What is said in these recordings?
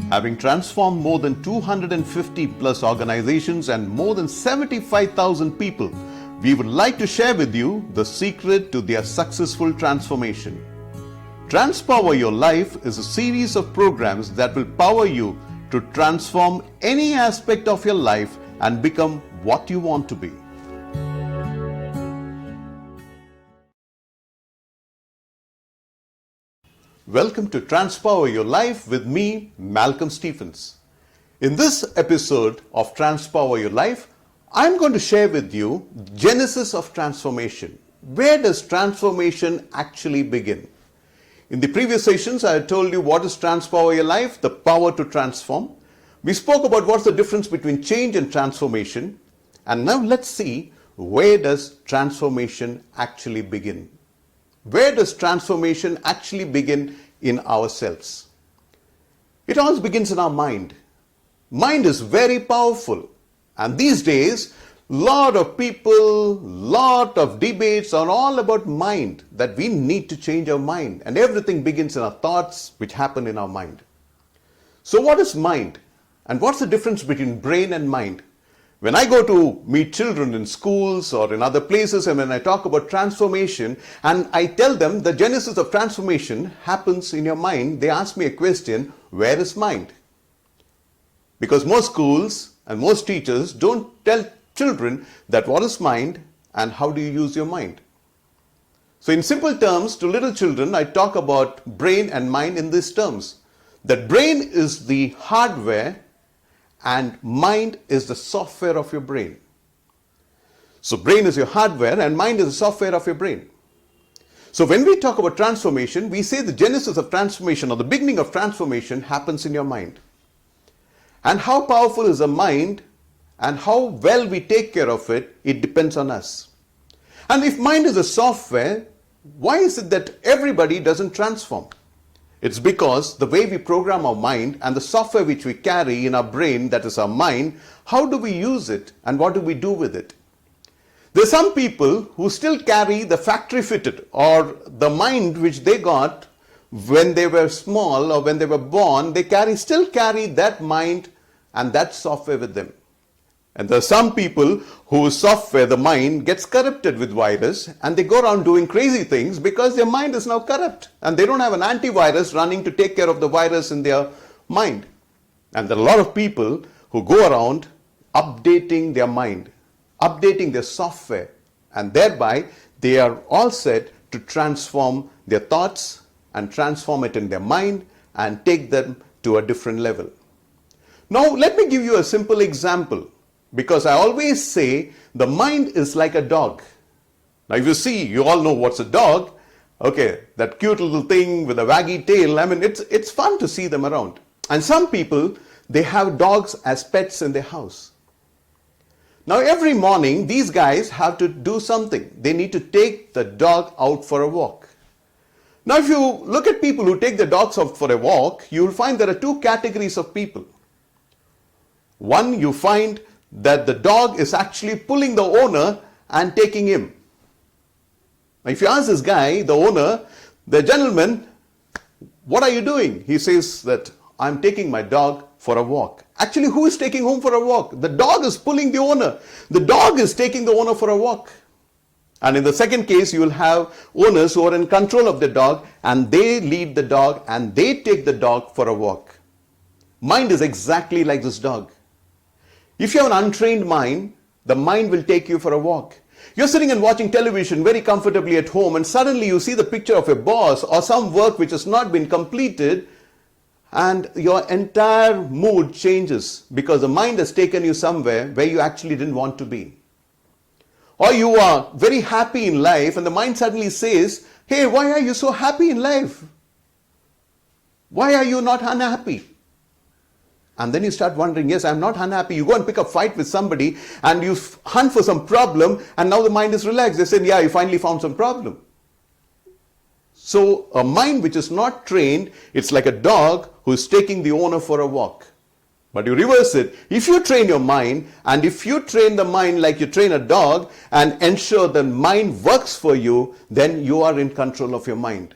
Having transformed more than 250 plus organizations and more than 75,000 people, we would like to share with you the secret to their successful transformation. Transpower Your Life is a series of programs that will power you to transform any aspect of your life and become what you want to be. Welcome to Transpower Your Life with me, Malcolm Stephens. In this episode of Transpower Your Life, I'm going to share with you the genesis of transformation. Where does transformation actually begin? In the previous sessions, I had told you what is Transpower Your Life, the power to transform. We spoke about what's the difference between change and transformation. And now let's see, where does transformation actually begin? Where does transformation actually begin in ourselves? It all begins in our mind. Mind is very powerful. And these days, lot of people, lot of debates are all about mind, that we need to change our mind. And everything begins in our thoughts, which happen in our mind. So what is mind? And what's the difference between brain and mind? When I go to meet children in schools or in other places, and when I talk about transformation and I tell them the genesis of transformation happens in your mind, they ask me a question, where is mind? Because most schools and most teachers don't tell children that what is mind and how do you use your mind. So in simple terms, to little children, I talk about brain and mind in these terms. That brain is the hardware and mind is the software of your brain. So brain is your hardware and mind is the software of your brain. So when we talk about transformation, we say the genesis of transformation or the beginning of transformation happens in your mind. And how powerful is the mind and how well we take care of it, it depends on us. And if mind is a software, why is it that everybody doesn't transform? It's because the way we program our mind and the software which we carry in our brain, that is our mind, how do we use it and what do we do with it? There are some people who still carry the factory fitted or the mind which they got when they were small or when they were born, they still carry that mind and that software with them. And there are some people whose software, the mind, gets corrupted with virus and they go around doing crazy things because their mind is now corrupt and they don't have an antivirus running to take care of the virus in their mind. And there are a lot of people who go around updating their mind, updating their software, and thereby they are all set to transform their thoughts and transform it in their mind and take them to a different level. Now let me give you a simple example. Because I always say the mind is like a dog. Now if you see, you all know what's a dog. Okay, that cute little thing with a waggy tail. I mean, it's fun to see them around. And some people, they have dogs as pets in their house. Now every morning, these guys have to do something. They need to take the dog out for a walk. Now if you look at people who take their dogs out for a walk, you will find there are two categories of people. One, you find that the dog is actually pulling the owner and taking him. Now, if you ask this guy, the owner, the gentleman, what are you doing? He says that I'm taking my dog for a walk. Actually, who is taking home for a walk? The dog is pulling the owner. The dog is taking the owner for a walk. And in the second case, you will have owners who are in control of the dog and they lead the dog and they take the dog for a walk. Mind is exactly like this dog. If you have an untrained mind, the mind will take you for a walk. You're sitting and watching television very comfortably at home and suddenly you see the picture of a boss or some work which has not been completed and your entire mood changes because the mind has taken you somewhere where you actually didn't want to be. Or you are very happy in life and the mind suddenly says, hey, why are you so happy in life? Why are you not unhappy? And then you start wondering, yes, I'm not unhappy. You go and pick a fight with somebody and you hunt for some problem and now the mind is relaxed. They say, yeah, you finally found some problem. So a mind which is not trained, it's like a dog who is taking the owner for a walk. But you reverse it. If you train your mind and if you train the mind like you train a dog and ensure the mind works for you, then you are in control of your mind.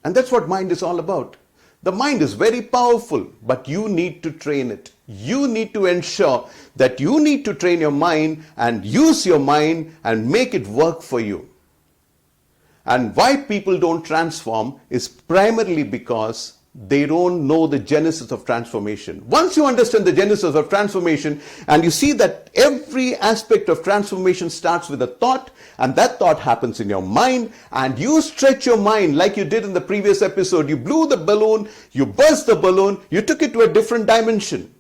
And that's what mind is all about. The mind is very powerful, but you need to train it. You need to ensure that you need to train your mind and use your mind and make it work for you. And why people don't transform is primarily because they don't know the genesis of transformation. Once you understand the genesis of transformation and you see that every aspect of transformation starts with a thought, and that thought happens in your mind, and you stretch your mind like you did in the previous episode. You blew the balloon, you burst the balloon, you took it to a different dimension.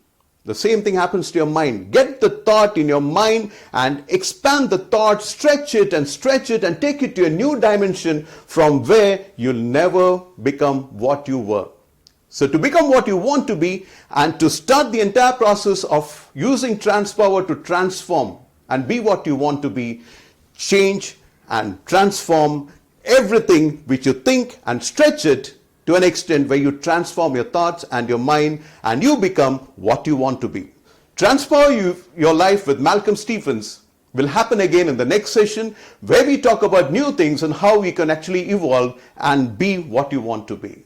The same thing happens to your mind. Get the thought in your mind and expand the thought, stretch it and take it to a new dimension from where you'll never become what you were. So to become what you want to be and to start the entire process of using Transpower to transform and be what you want to be, change and transform everything which you think and stretch it to an extent where you transform your thoughts and your mind and you become what you want to be. Transpower Your Life with Malcolm Stephens will happen again in the next session, where we talk about new things and how we can actually evolve and be what you want to be.